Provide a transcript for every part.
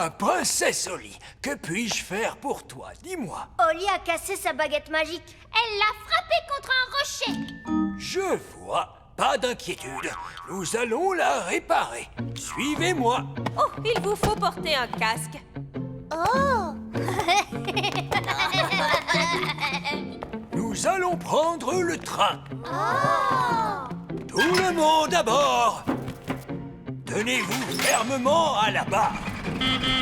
Ah, princesse Oli, que puis-je faire pour toi? Dis-moi. Oli a cassé sa baguette magique. Elle l'a frappé contre un rocher. Je vois. Pas d'inquiétude. Nous allons la réparer. Suivez-moi. Oh, il vous faut porter un casque. Oh! Nous allons prendre le train. Oh! Tout le monde à bord. Tenez-vous fermement à la barre.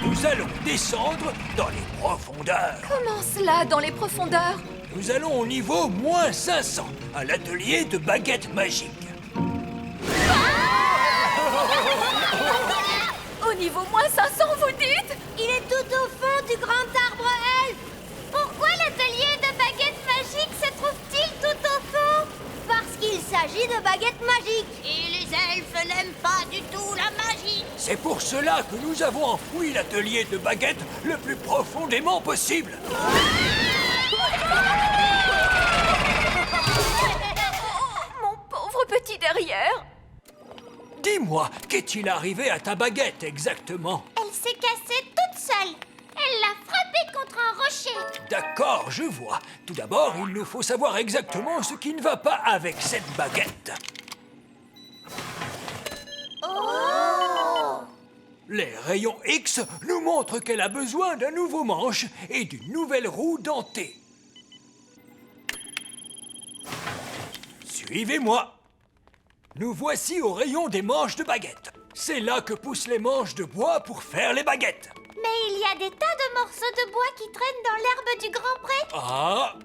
Nous allons descendre dans les profondeurs. Comment cela, dans les profondeurs? Nous allons au niveau moins 500, à l'atelier de baguette magique. Au niveau moins 500, vous dites? Il est tout au fond du grand arbre elfe. Pourquoi l'atelier de baguette magique se trouve-t-il tout au fond? Parce qu'il s'agit de baguettes magiques. Et les elfes n'aiment pas du tout la magie. C'est pour cela que nous avons enfoui l'atelier de baguette le plus profondément possible. Mon pauvre petit derrière. Dis-moi, qu'est-il arrivé à ta baguette exactement? Elle s'est cassée toute seule. Elle l'a frappé contre un rocher. D'accord, je vois. Tout d'abord, il nous faut savoir exactement ce qui ne va pas avec cette baguette. Oh! Les rayons X nous montrent qu'elle a besoin d'un nouveau manche et d'une nouvelle roue dentée. Suivez-moi. Nous voici au rayon des manches de baguette. C'est là que poussent les manches de bois pour faire les baguettes. Mais il y a des tas de morceaux de bois qui traînent dans l'herbe du Grand Pré. Ah!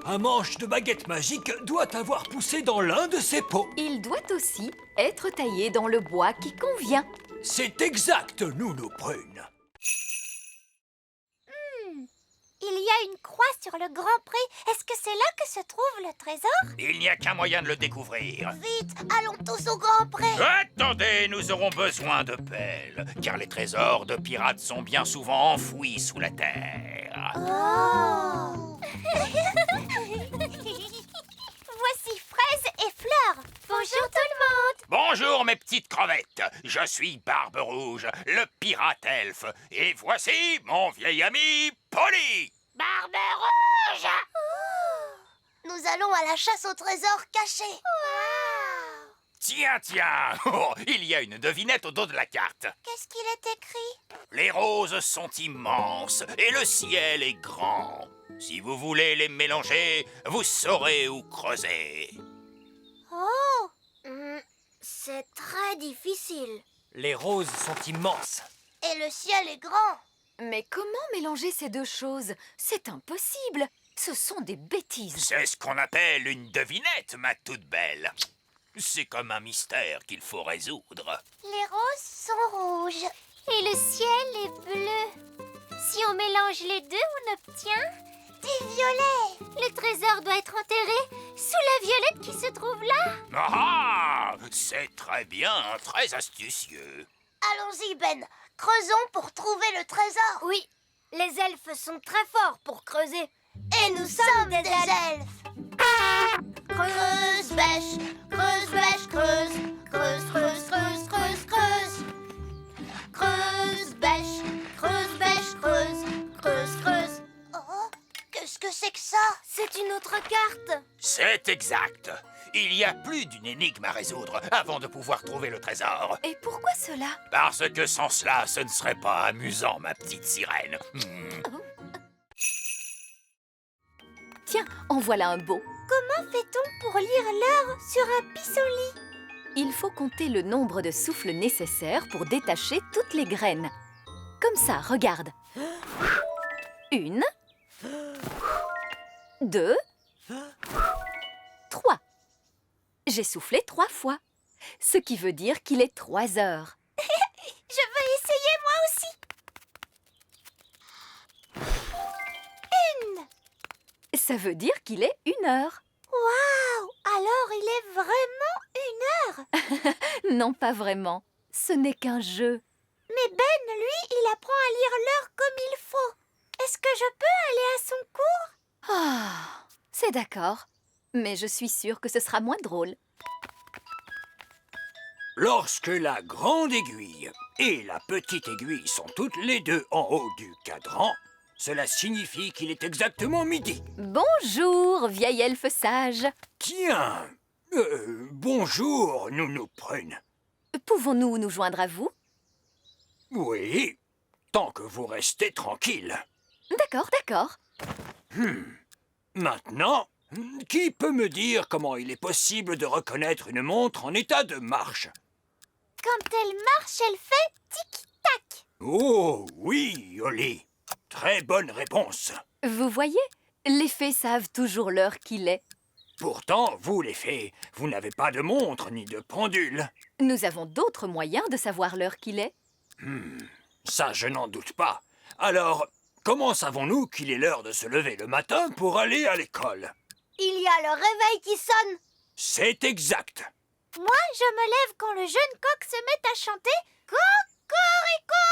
Un manche de baguette magique doit avoir poussé dans l'un de ces pots. Il doit aussi être taillé dans le bois qui convient. C'est exact, Nounou Prune. Il y a une croix sur le Grand Pré. Est-ce que c'est là que se trouve le trésor? Il n'y a qu'un moyen de le découvrir. Vite, allons tous au Grand Pré. Attendez, nous aurons besoin de pelles, car les trésors de pirates sont bien souvent enfouis sous la terre. Oh! Voici Fraise et Fleur. Bonjour tout le monde. Bonjour mes petites crevettes, je suis Barbe Rouge, le pirate elfe, et voici mon vieil ami Polly. Barbe Rouge. Nous allons à la chasse au trésor caché. Tiens, tiens, oh, il y a une devinette au dos de la carte. Qu'est-ce qu'il est écrit? Les roses sont immenses et le ciel est grand. Si vous voulez les mélanger, vous saurez où creuser. Oh! C'est très difficile. Les roses sont immenses. Et le ciel est grand. Mais comment mélanger ces deux choses? C'est impossible. Ce sont des bêtises. C'est ce qu'on appelle une devinette, ma toute belle. C'est comme un mystère qu'il faut résoudre. Les roses sont rouges et le ciel est bleu. Si on mélange les deux, on obtient des violets. Le trésor doit être enterré sous la violette qui se trouve là. Ah! C'est très bien, très astucieux. Allons-y, Ben. Creusons pour trouver le trésor. Oui, les elfes sont très forts pour creuser. Et nous sommes des elfes. Creuse, bêche, creuse, bêche, creuse. Creuse, creuse, creuse, creuse, creuse. Creuse, bêche, creuse, bêche, creuse. Creuse, creuse. Oh, qu'est-ce que c'est que ça? C'est une autre carte. C'est exact. Il y a plus d'une énigme à résoudre avant de pouvoir trouver le trésor. Et pourquoi cela? Parce que sans cela, ce ne serait pas amusant, ma petite sirène. Tiens, en voilà un beau. Comment fait-on pour lire l'heure sur un pissenlit? Il faut compter le nombre de souffles nécessaires pour détacher toutes les graines. Comme ça, regarde. 1, 2, 3. J'ai soufflé 3 fois, ce qui veut dire qu'il est 3 heures. Je veux essayer moi aussi. Ça veut dire qu'il est 1 heure. Waouh! Alors il est vraiment 1 heure. Non, pas vraiment. Ce n'est qu'un jeu. Mais Ben, lui, il apprend à lire l'heure comme il faut. Est-ce que je peux aller à son cours? Ah, c'est d'accord. Mais je suis sûre que ce sera moins drôle. Lorsque la grande aiguille et la petite aiguille sont toutes les deux en haut du cadran, cela signifie qu'il est exactement midi. Bonjour, vieil elfe sage. Tiens, bonjour, Nounou Prune. Pouvons-nous nous joindre à vous? Oui, tant que vous restez tranquille. D'accord, d'accord. Maintenant, qui peut me dire comment il est possible de reconnaître une montre en état de marche? Quand elle marche, elle fait tic-tac. Oh, oui, Oli. Très bonne réponse. Vous voyez, les fées savent toujours l'heure qu'il est. Pourtant, vous, les fées, vous n'avez pas de montre ni de pendule. Nous avons d'autres moyens de savoir l'heure qu'il est. Ça, je n'en doute pas. Alors, comment savons-nous qu'il est l'heure de se lever le matin pour aller à l'école? Il y a le réveil qui sonne. C'est exact. Moi, je me lève quand le jeune coq se met à chanter Cocorico.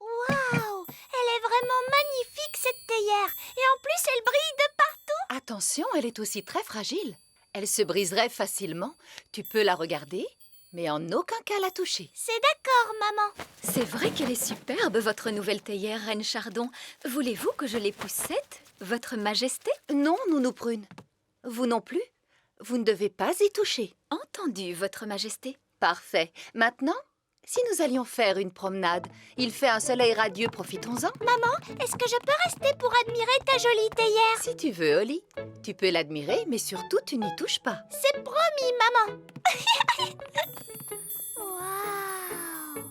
Waouh! Elle est vraiment magnifique, cette théière. Et en plus, elle brille de partout. Attention, elle est aussi très fragile. Elle se briserait facilement. Tu peux la regarder, mais en aucun cas la toucher. C'est d'accord, maman. C'est vrai qu'elle est superbe, votre nouvelle théière, Reine Chardon. Voulez-vous que je l'époussette, votre majesté? Non, Nounou Prune. Vous non plus. Vous ne devez pas y toucher. Entendu, votre majesté. Parfait. Maintenant, si nous allions faire une promenade, il fait un soleil radieux, profitons-en. Maman, est-ce que je peux rester pour admirer ta jolie théière? Si tu veux, Oli, tu peux l'admirer, mais surtout, tu n'y touches pas. C'est promis, maman. Waouh!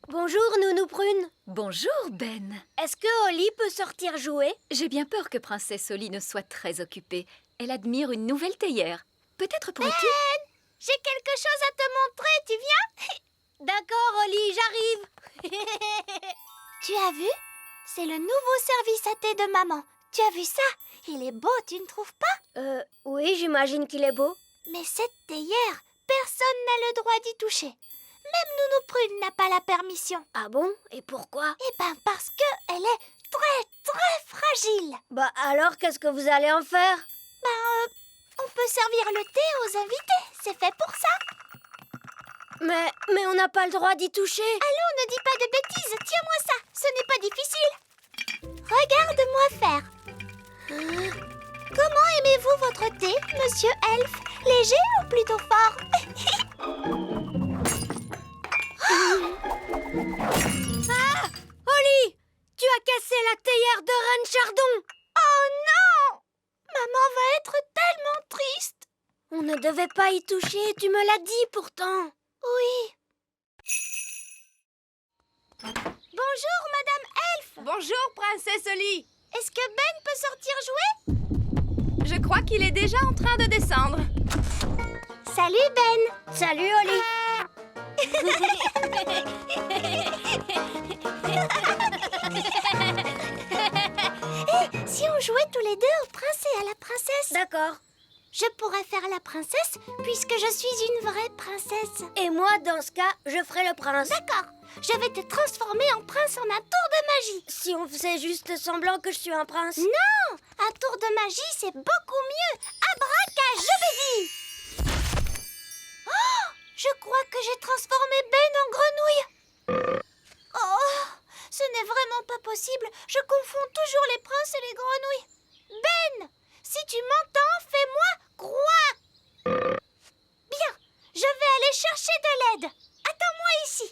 Bonjour, Nounou Prune. Bonjour, Ben. Est-ce que Oli peut sortir jouer? J'ai bien peur que Princesse Oli ne soit très occupée. Elle admire une nouvelle théière. Peut-être pourrais-tu... J'ai quelque chose à te montrer, tu viens? D'accord, Oli, j'arrive. Tu as vu? C'est le nouveau service à thé de maman. Tu as vu ça? Il est beau, tu ne trouves pas? Oui, j'imagine qu'il est beau. Mais cette théière, personne n'a le droit d'y toucher. Même Nounou Prune n'a pas la permission. Ah bon? Et pourquoi? Eh ben parce que elle est très fragile. Bah alors, qu'est-ce que vous allez en faire? On peut servir le thé aux invités, c'est fait pour ça. Mais on n'a pas le droit d'y toucher. Allons, ne dis pas de bêtises, tiens-moi ça, ce n'est pas difficile. Regarde-moi faire. Comment aimez-vous votre thé, monsieur Elfe? Léger ou plutôt fort? Ah! Oli! Tu as cassé la théière de Reine Chardon! Oh non! Maman va être tellement triste. On ne devait pas y toucher, tu me l'as dit pourtant. Oui. Bonjour, Madame Elfe. Bonjour, Princesse Oli. Est-ce que Ben peut sortir jouer? Je crois qu'il est déjà en train de descendre. Salut, Ben. Salut, Oli. Si on jouait tous les deux au prince et à la princesse? D'accord. Je pourrais faire la princesse puisque je suis une vraie princesse. Et moi, dans ce cas, je ferai le prince. D'accord. Je vais te transformer en prince en un tour de magie. Si on faisait juste semblant que je suis un prince? Non! Un tour de magie, c'est beaucoup mieux. Abracajobédi! Oh! Je crois que j'ai transformé Ben en grenouille. Oh! Ce n'est vraiment pas possible. Je confonds toujours les princes et les grenouilles. Ben! Si tu m'entends, fais-moi croix. Bien, je vais aller chercher de l'aide. Attends-moi ici.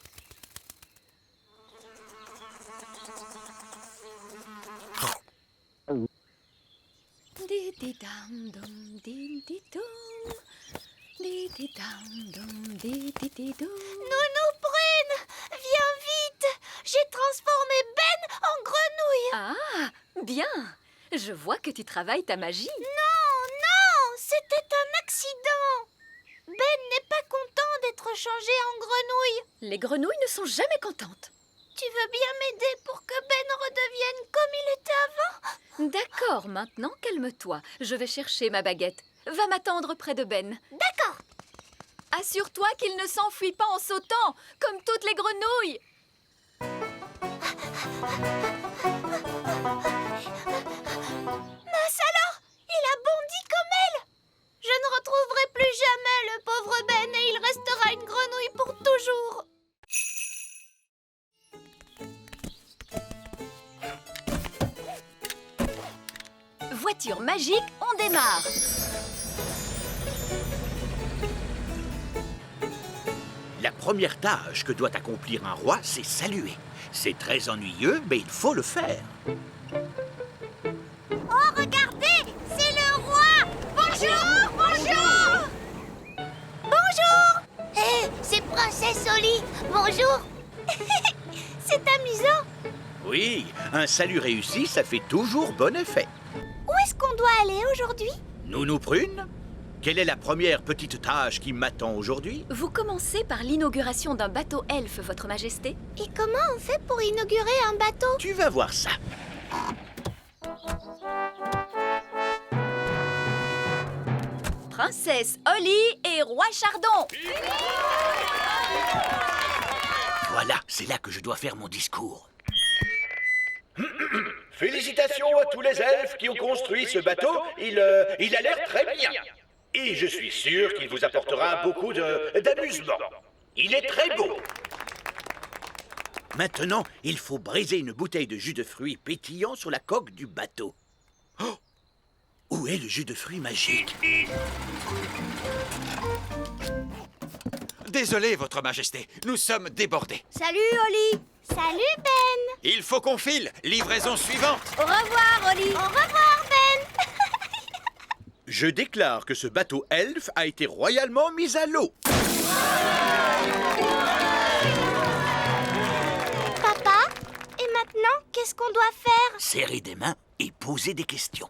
Nounou Prune, viens vite. J'ai transformé Ben en grenouille. Ah, bien. Je vois que tu travailles ta magie. Non, c'était un accident. Ben n'est pas content d'être changé en grenouille. Les grenouilles ne sont jamais contentes. Tu veux bien m'aider pour que Ben redevienne comme il était avant? D'accord, maintenant calme-toi. Je vais chercher ma baguette. Va m'attendre près de Ben. D'accord. Assure-toi qu'il ne s'enfuit pas en sautant, comme toutes les grenouilles. Mince alors, il a bondi comme jamais le pauvre Ben et il restera une grenouille pour toujours. Voiture magique, on démarre. La première tâche que doit accomplir un roi, c'est saluer. C'est très ennuyeux, mais il faut le faire. Oh, regardez, c'est le roi. Bonjour, bonjour. Bonjour. Hé, c'est Princesse Oli. Bonjour. C'est amusant. Oui, un salut réussi, ça fait toujours bon effet. Où est-ce qu'on doit aller aujourd'hui? Nounou Prune, quelle est la première petite tâche qui m'attend aujourd'hui? Vous commencez par l'inauguration d'un bateau elfe, Votre Majesté. Et comment on fait pour inaugurer un bateau? Tu vas voir ça. Princesse Holly et Roi Chardon. Voilà, c'est là que je dois faire mon discours. Félicitations à tous les elfes qui ont construit ce bateau. Il a l'air très bien. Et je suis sûr qu'il vous apportera beaucoup d'amusement. Il est très beau. Maintenant, il faut briser une bouteille de jus de fruits pétillant sur la coque du bateau. Oh! Où est le jus de fruits magique? Désolé, Votre Majesté, nous sommes débordés. Salut, Oli. Salut, Ben. Il faut qu'on file. Livraison suivante. Au revoir, Oli. Au revoir, Ben. Je déclare que ce bateau elfe a été royalement mis à l'eau. Papa, et maintenant, qu'est-ce qu'on doit faire? Serrer des mains et poser des questions.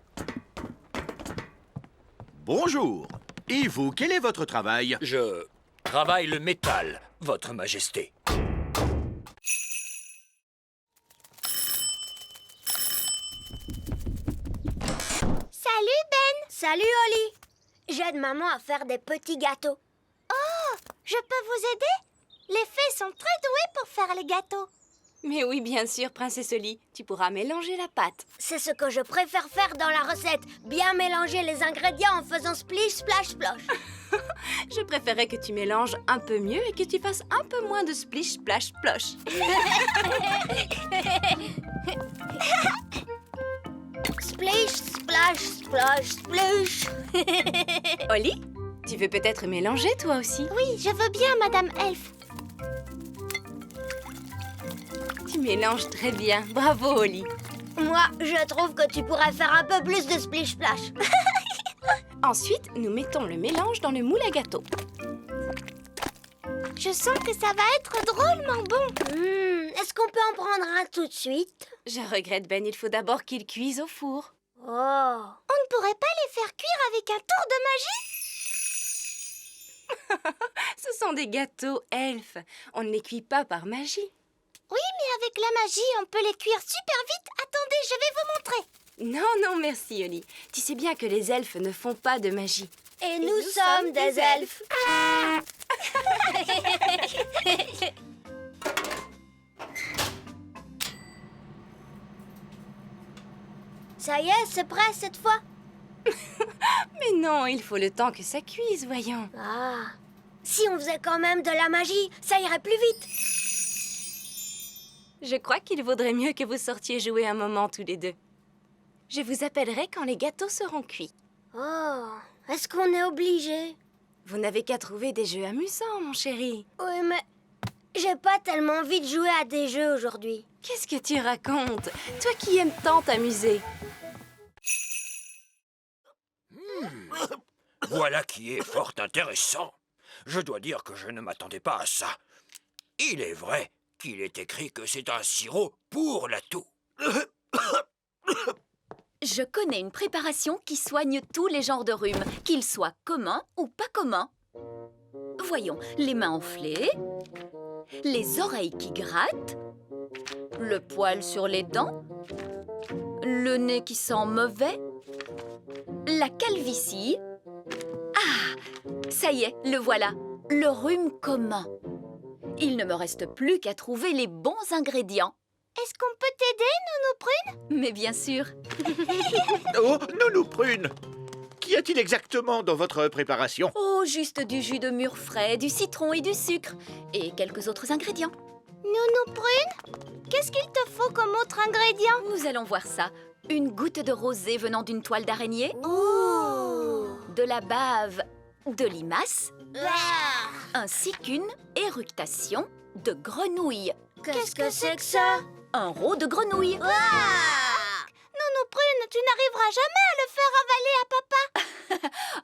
Bonjour. Et vous, quel est votre travail? Je travaille le métal, Votre Majesté. Salut, Ben. Salut, Oli. J'aide maman à faire des petits gâteaux. Oh, je peux vous aider? Les fées sont très douées pour faire les gâteaux. Mais oui, bien sûr, Princesse Oli. Tu pourras mélanger la pâte. C'est ce que je préfère faire dans la recette. Bien mélanger les ingrédients en faisant splish, splash, splosh. Je préférais que tu mélanges un peu mieux et que tu fasses un peu moins de splish, splash, splosh. Splish, splash, splosh, splush. Oli, tu veux peut-être mélanger toi aussi? Oui, je veux bien, Madame Elfe. Tu mélanges très bien. Bravo, Oli. Moi, je trouve que tu pourrais faire un peu plus de splish, splash. Ensuite, nous mettons le mélange dans le moule à gâteau. Je sens que ça va être drôlement bon. Est-ce qu'on peut en prendre un tout de suite? Je regrette, Ben, il faut d'abord qu'il cuise au four. Oh. On ne pourrait pas les faire cuire avec un tour de magie? Ce sont des gâteaux elfes. On ne les cuit pas par magie. Oui, mais avec la magie, on peut les cuire super vite. Attendez, je vais vous montrer. Non, non, merci, Oli. Tu sais bien que les elfes ne font pas de magie. Et nous sommes des elfes. Ça y est, c'est prêt cette fois? Mais non, il faut le temps que ça cuise, voyons. Ah. Si on faisait quand même de la magie, ça irait plus vite. Je crois qu'il vaudrait mieux que vous sortiez jouer un moment tous les deux. Je vous appellerai quand les gâteaux seront cuits. Oh, est-ce qu'on est obligé? Vous n'avez qu'à trouver des jeux amusants, mon chéri. Oui, mais j'ai pas tellement envie de jouer à des jeux aujourd'hui. Qu'est-ce que tu racontes? Toi qui aimes tant t'amuser. Voilà qui est fort intéressant. Je dois dire que je ne m'attendais pas à ça. Il est vrai qu'il est écrit que c'est un sirop pour la toux. Je connais une préparation qui soigne tous les genres de rhume, qu'ils soient communs ou pas communs. Voyons, les mains enflées, les oreilles qui grattent, le poil sur les dents, le nez qui sent mauvais, la calvitie. Ah, ça y est, le voilà, le rhume commun. Il ne me reste plus qu'à trouver les bons ingrédients. Est-ce qu'on peut t'aider, Nounou Prune? Mais bien sûr. Oh, Nounou Prune! Qu'y a-t-il exactement dans votre préparation? Oh, juste du jus de mûre frais, du citron et du sucre. Et quelques autres ingrédients. Nounou Prune, qu'est-ce qu'il te faut comme autre ingrédient? Nous allons voir ça. Une goutte de rosée venant d'une toile d'araignée. Oh! De la bave de limace. Ah, Ainsi qu'une éructation de grenouille. Qu'est-ce que c'est que ça? Un rot de grenouille. Nounou Prune, tu n'arriveras jamais à le faire avaler à papa.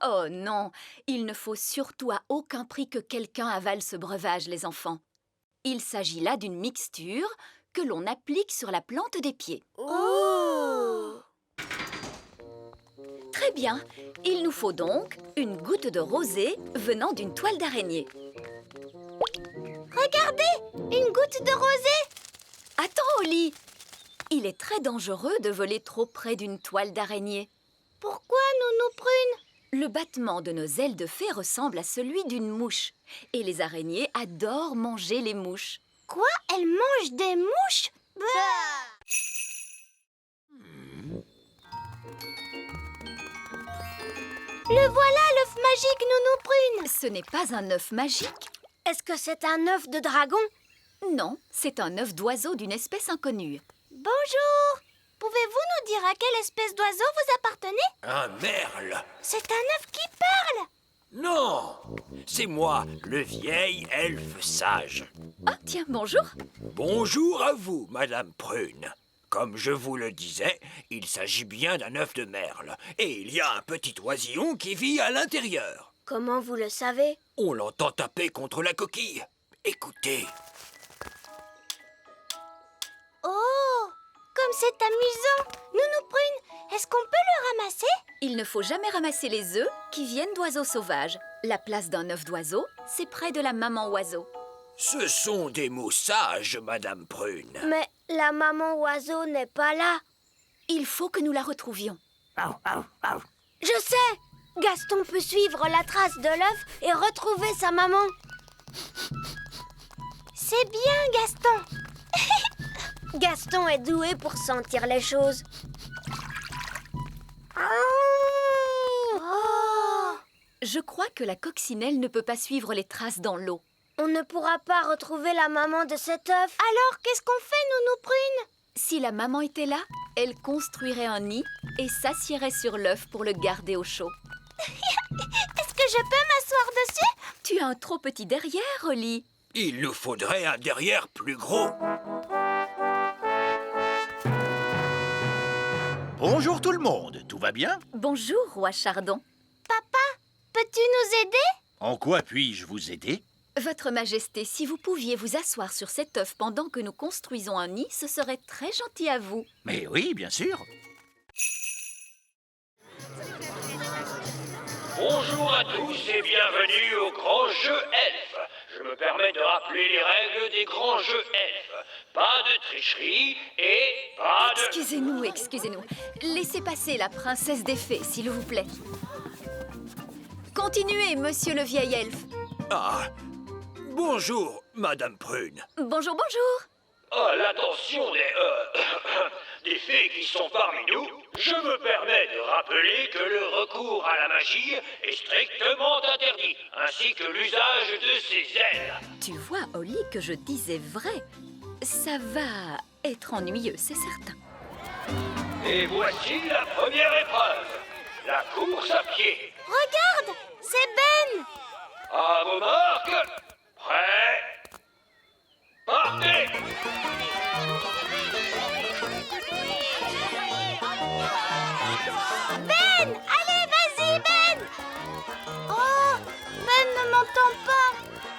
Oh non, il ne faut surtout à aucun prix que quelqu'un avale ce breuvage, les enfants. Il s'agit là d'une mixture que l'on applique sur la plante des pieds. Oh! Très bien, il nous faut donc une goutte de rosée venant d'une toile d'araignée. Regardez, une goutte de rosée. Attends, Oli! Il est très dangereux de voler trop près d'une toile d'araignée. Pourquoi, Nounou Prune? Le battement de nos ailes de fée ressemble à celui d'une mouche. Et les araignées adorent manger les mouches. Quoi? Elle mange des mouches? Le voilà, l'œuf magique, Nounou Prune. Ce n'est pas un œuf magique. Est-ce que c'est un œuf de dragon? Non, c'est un œuf d'oiseau d'une espèce inconnue. Bonjour. Pouvez-vous nous dire à quelle espèce d'oiseau vous appartenez? Un merle. C'est un œuf qui parle. Non, c'est moi, le vieil elfe sage. Ah, tiens, bonjour. Bonjour à vous, Madame Prune. Comme je vous le disais, il s'agit bien d'un œuf de merle. Et il y a un petit oisillon qui vit à l'intérieur. Comment vous le savez? On l'entend taper contre la coquille. Écoutez. Oh, comme c'est amusant. Nounou Prune, est-ce qu'on peut le ramasser? Il ne faut jamais ramasser les œufs qui viennent d'oiseaux sauvages. La place d'un œuf d'oiseau, c'est près de la maman oiseau. Ce sont des mots sages, Madame Prune. Mais la maman oiseau n'est pas là. Il faut que nous la retrouvions. Je sais! Gaston peut suivre la trace de l'œuf et retrouver sa maman. C'est bien, Gaston. Gaston est doué pour sentir les choses. Oh! Je crois que la coccinelle ne peut pas suivre les traces dans l'eau. On ne pourra pas retrouver la maman de cet œuf. Alors, qu'est-ce qu'on fait, Nounou Prune? Si la maman était là, elle construirait un nid et s'assierait sur l'œuf pour le garder au chaud. Est-ce que je peux m'asseoir dessus? Tu as un trop petit derrière, Oli. Il nous faudrait un derrière plus gros. Bonjour tout le monde, tout va bien? Bonjour, roi Chardon. Papa, peux-tu nous aider? En quoi puis-je vous aider? Votre Majesté, si vous pouviez vous asseoir sur cet œuf pendant que nous construisons un nid, ce serait très gentil à vous. Mais oui, bien sûr. Bonjour à tous et bienvenue au grand jeu elfe. Je me permets de rappeler les règles des grands jeux elfes. Pas de tricherie et pas de... Excusez-nous, excusez-nous. Laissez passer la princesse des fées, s'il vous plaît. Continuez, monsieur le vieil elfe. Ah, bonjour, Madame Prune. Bonjour, bonjour. À l'attention des fées qui sont parmi nous, je me permets de rappeler que le recours à la magie est strictement interdit, ainsi que l'usage de ses ailes. Tu vois, Oli, que je disais vrai. Ça va être ennuyeux, c'est certain. Et voici la première épreuve, la course à pied. Regarde, c'est Ben. À vos marques, prêts, partez! Ben, allez, vas-y, Ben. Oh, Ben ne m'entend pas.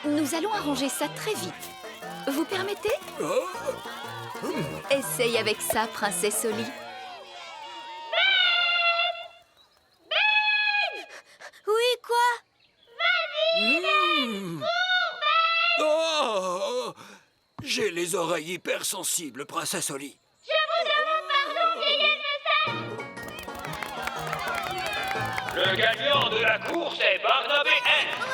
Nous allons arranger ça très vite. Vous permettez? Essaye avec ça, princesse Oli. Oui, quoi? Oh, j'ai les oreilles hypersensibles, princesse Oli. Le gagnant de la course est Barnabé Elfe.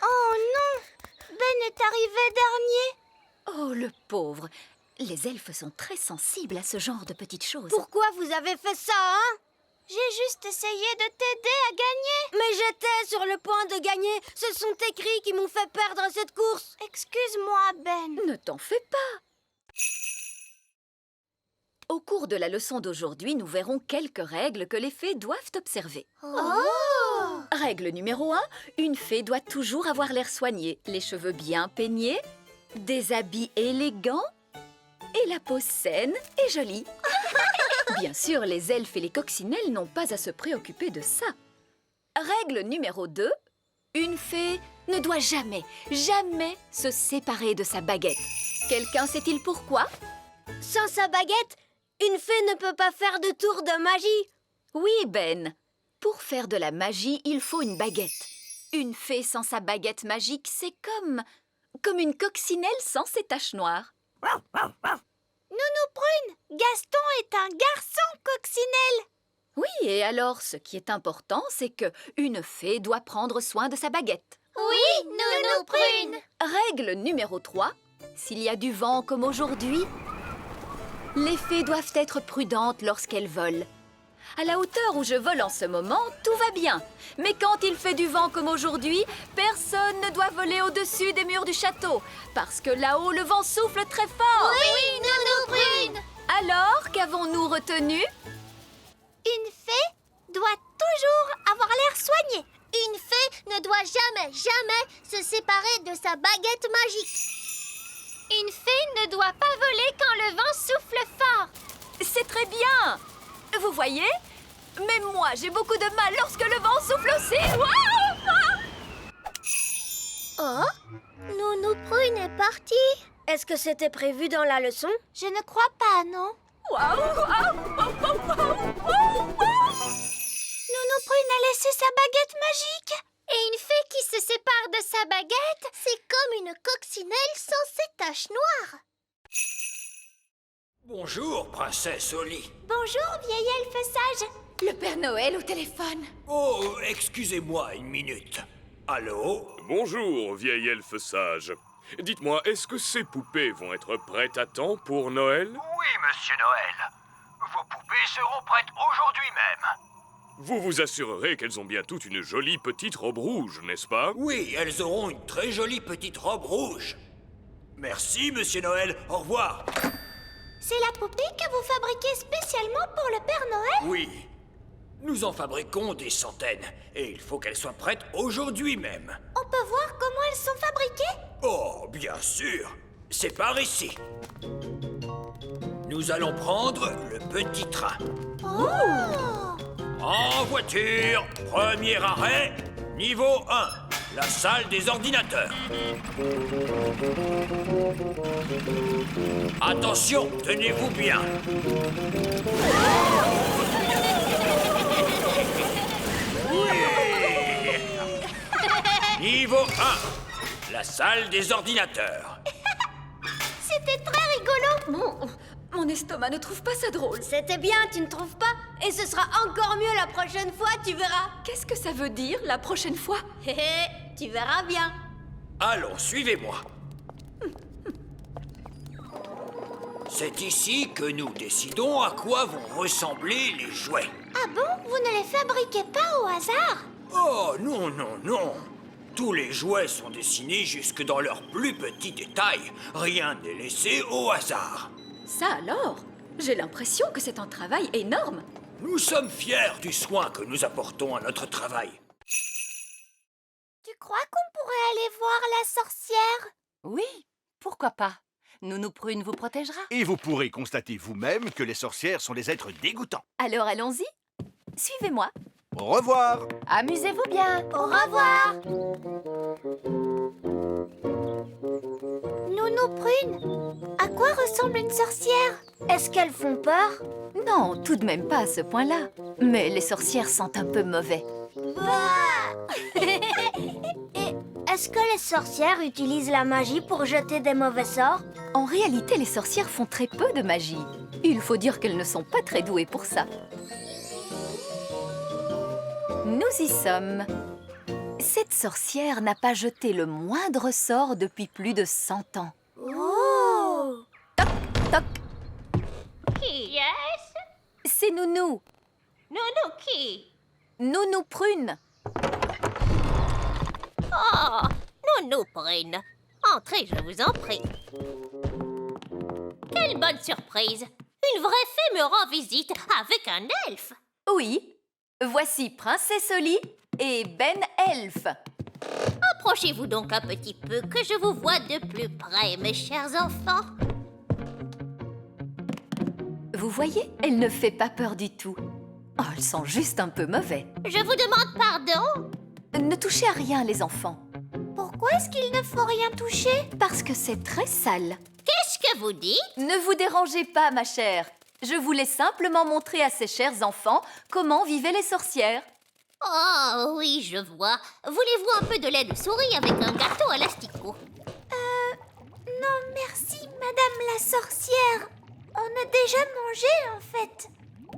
Oh non, Ben est arrivé dernier. Oh, le pauvre. Les elfes sont très sensibles à ce genre de petites choses. Pourquoi vous avez fait ça, hein? J'ai juste essayé de t'aider à gagner. Mais j'étais sur le point de gagner. Ce sont tes cris qui m'ont fait perdre cette course. Excuse-moi, Ben. Ne t'en fais pas. Au cours de la leçon d'aujourd'hui, nous verrons quelques règles que les fées doivent observer. Règle numéro 1, une fée doit toujours avoir l'air soigné, les cheveux bien peignés, des habits élégants et la peau saine et jolie. Bien sûr, les elfes et les coccinelles n'ont pas à se préoccuper de ça. Règle numéro 2, une fée ne doit jamais, jamais se séparer de sa baguette. Quelqu'un sait-il pourquoi? Sans sa baguette, une fée ne peut pas faire de tour de magie. Oui, Ben. Pour faire de la magie, il faut une baguette. Une fée sans sa baguette magique, c'est comme une coccinelle sans ses taches noires. Nounou Prune, Gaston est un garçon coccinelle. Oui, et alors, ce qui est important, c'est que une fée doit prendre soin de sa baguette. Oui, Nounou Prune. Règle numéro 3. S'il y a du vent comme aujourd'hui, les fées doivent être prudentes lorsqu'elles volent. À la hauteur où je vole en ce moment, tout va bien. Mais quand il fait du vent comme aujourd'hui, personne ne doit voler au-dessus des murs du château. Parce que là-haut, le vent souffle très fort. Oui, Nounou Prune. Alors, qu'avons-nous retenu? Une fée doit toujours avoir l'air soigné. Une fée ne doit jamais, jamais se séparer de sa baguette magique. Une fée ne doit pas voler quand le vent souffle fort. C'est très bien. Vous voyez? Mais moi, j'ai beaucoup de mal lorsque le vent souffle aussi. Oh, Nounou Prune est partie. Est-ce que c'était prévu dans la leçon? Je ne crois pas, non. Nounou Prune a laissé sa baguette magique. Et une fée qui se sépare de sa baguette, c'est comme une coccinelle sans ses taches noires. Bonjour, princesse Oli. Bonjour, vieil elfe sage. Le Père Noël au téléphone. Oh, excusez-moi une minute. Allô? Bonjour, vieil elfe sage. Dites-moi, est-ce que ces poupées vont être prêtes à temps pour Noël? Oui, monsieur Noël. Vos poupées seront prêtes aujourd'hui même. Vous vous assurerez qu'elles ont bien toutes une jolie petite robe rouge, n'est-ce pas? Oui, elles auront une très jolie petite robe rouge. Merci, monsieur Noël. Au revoir. C'est la poupée que vous fabriquez spécialement pour le Père Noël? Oui. Nous en fabriquons des centaines. Et il faut qu'elles soient prêtes aujourd'hui même. On peut voir comment elles sont fabriquées? Oh, bien sûr. C'est par ici. Nous allons prendre le petit train. Oh! En voiture, premier arrêt, niveau 1, la salle des ordinateurs. Attention, tenez-vous bien. Oui. Niveau 1, la salle des ordinateurs. C'était très rigolo. Mon estomac ne trouve pas ça drôle. C'était bien, tu ne trouves pas? Et ce sera encore mieux la prochaine fois, tu verras. Qu'est-ce que ça veut dire, la prochaine fois? Hé hé, tu verras bien. Allons, suivez-moi. C'est ici que nous décidons à quoi vont ressembler les jouets. Ah bon? Vous ne les fabriquez pas au hasard? Oh, non, non, non. Tous les jouets sont dessinés jusque dans leurs plus petits détails. Rien n'est laissé au hasard. Ça alors? J'ai l'impression que c'est un travail énorme. Nous sommes fiers du soin que nous apportons à notre travail. Tu crois qu'on pourrait aller voir la sorcière? Oui, pourquoi pas? Nounou Prune vous protégera. Et vous pourrez constater vous-même que les sorcières sont des êtres dégoûtants. Alors allons-y. Suivez-moi. Au revoir. Amusez-vous bien. Au revoir. Nounou Prune, à quoi ressemble une sorcière? Est-ce qu'elles font peur? Non, tout de même pas à ce point-là. Mais les sorcières sentent un peu mauvais. Et est-ce que les sorcières utilisent la magie pour jeter des mauvais sorts? En réalité, les sorcières font très peu de magie. Il faut dire qu'elles ne sont pas très douées pour ça. Nous y sommes. Cette sorcière n'a pas jeté le moindre sort depuis plus de 100 ans. Oh! Toc, c'est Nounou. Nounou qui? Nounou Prune. Oh, Nounou Prune. Entrez, je vous en prie. Quelle bonne surprise. Une vraie fée me rend visite avec un elfe. Oui, voici Princesse Oli et Ben Elfe. Approchez-vous donc un petit peu, que je vous vois de plus près, mes chers enfants. Vous voyez, elle ne fait pas peur du tout. Oh, elle sent juste un peu mauvais. Je vous demande pardon. Ne touchez à rien, les enfants. Pourquoi est-ce qu'il ne faut rien toucher? Parce que c'est très sale. Qu'est-ce que vous dites? Ne vous dérangez pas, ma chère. Je voulais simplement montrer à ces chers enfants comment vivaient les sorcières. Oh oui, je vois. Voulez-vous un peu de lait de souris avec un gâteau à l'asticot? Non, merci, Madame la sorcière. On a déjà mangé, en fait.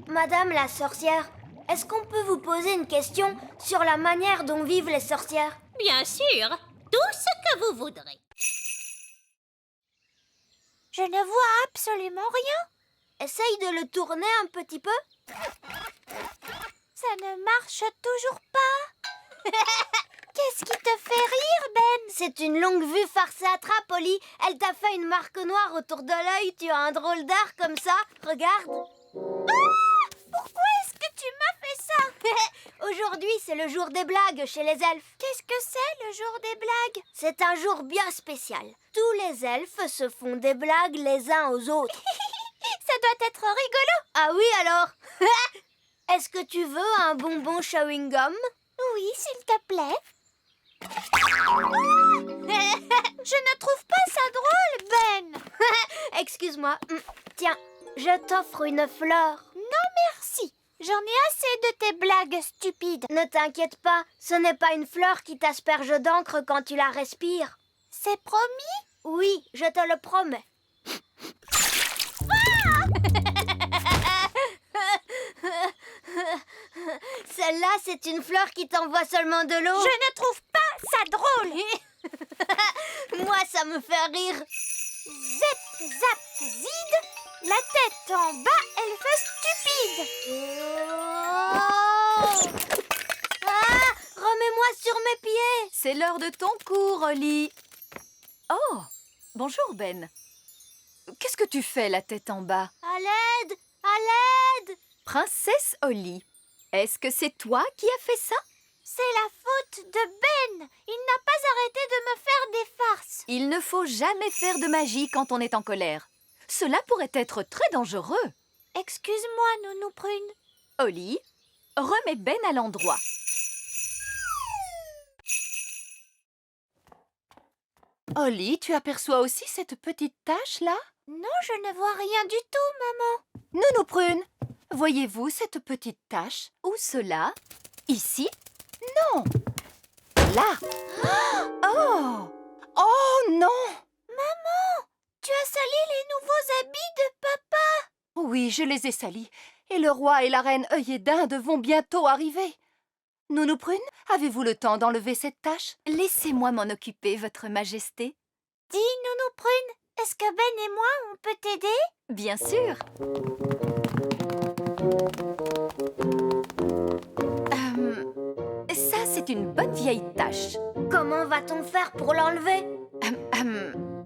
Madame la sorcière, est-ce qu'on peut vous poser une question sur la manière dont vivent les sorcières? Bien sûr, tout ce que vous voudrez. Je ne vois absolument rien. Essaye de le tourner un petit peu. Ça ne marche toujours pas. Qu'est-ce qui te fait rire, Ben? C'est une longue vue farcée à trappe, Oli. Elle t'a fait une marque noire autour de l'œil. Tu as un drôle d'air comme ça. Regarde. Pourquoi est-ce que tu m'as fait ça? Aujourd'hui, c'est le jour des blagues chez les elfes. Qu'est-ce que c'est, le jour des blagues? C'est un jour bien spécial. Tous les elfes se font des blagues les uns aux autres. Ça doit être rigolo. Ah oui, alors? Est-ce que tu veux un bonbon chewing-gum? Oui, s'il te plaît. Je ne trouve pas ça drôle, Ben. Excuse-moi. Tiens, je t'offre une fleur. Non, merci. J'en ai assez de tes blagues stupides. Ne t'inquiète pas, ce n'est pas une fleur qui t'asperge d'encre quand tu la respires. C'est promis? Oui, je te le promets. Celle-là, c'est une fleur qui t'envoie seulement de l'eau. Je ne trouve pas ça drôle. Moi, ça me fait rire. Zep, zap, zid. La tête en bas, elle fait stupide. Remets-moi sur mes pieds. C'est l'heure de ton cours, Oli. Oh, bonjour, Ben. Qu'est-ce que tu fais, la tête en bas? À l'aide! À l'aide! Princesse Oli, est-ce que c'est toi qui as fait ça? C'est la faute de Ben. Il n'a pas arrêté de me faire des farces. Il ne faut jamais faire de magie quand on est en colère. Cela pourrait être très dangereux. Excuse-moi, Nounou Prune. Oli, remets Ben à l'endroit. Oli, tu aperçois aussi cette petite tache là? Non, je ne vois rien du tout, maman. Nounou Prune, voyez-vous cette petite tache? Où cela? Ici? Non. Là. Oh! Oh non! Maman, tu as sali les nouveaux habits de papa. Oui, je les ai salis. Et le roi et la reine œillet d'Inde vont bientôt arriver. Nounou Prune, avez-vous le temps d'enlever cette tache? Laissez-moi m'en occuper, votre majesté. Dis, Nounou Prune, est-ce que Ben et moi, on peut t'aider? Bien sûr. Ça, c'est une bonne vieille tache. Comment va-t-on faire pour l'enlever?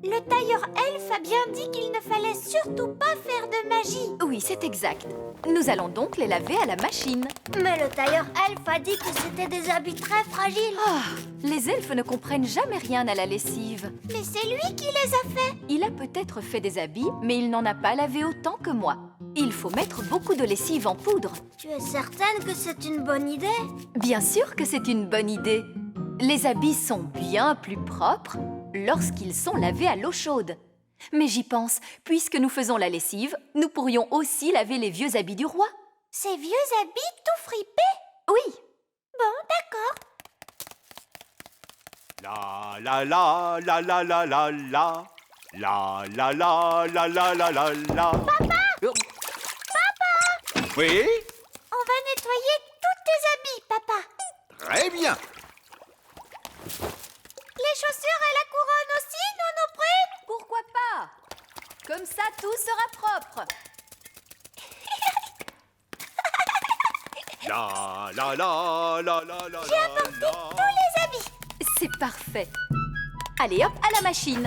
Le tailleur elfe a bien dit qu'il ne fallait surtout pas faire de magie. Oui, c'est exact. Nous allons donc les laver à la machine. Mais le tailleur elfe a dit que c'était des habits très fragiles. Ah, les elfes ne comprennent jamais rien à la lessive. Mais c'est lui qui les a faits. Il a peut-être fait des habits, mais il n'en a pas lavé autant que moi. Il faut mettre beaucoup de lessive en poudre. Tu es certaine que c'est une bonne idée? Bien sûr que c'est une bonne idée. Les habits sont bien plus propres lorsqu'ils sont lavés à l'eau chaude. Mais j'y pense, puisque nous faisons la lessive, nous pourrions aussi laver les vieux habits du roi. Ces vieux habits tout fripés? Oui. Bon, d'accord. La la la la la la la la. La la la la la la la la. Papa! Papa! Oui? On va nettoyer tous tes habits, papa. Très bien. Les chaussures et la couronne aussi, Nounou Prune? Pourquoi pas? Comme ça, tout sera propre. La la la la la la. J'ai apporté tous les habits. C'est parfait. Allez hop, à la machine.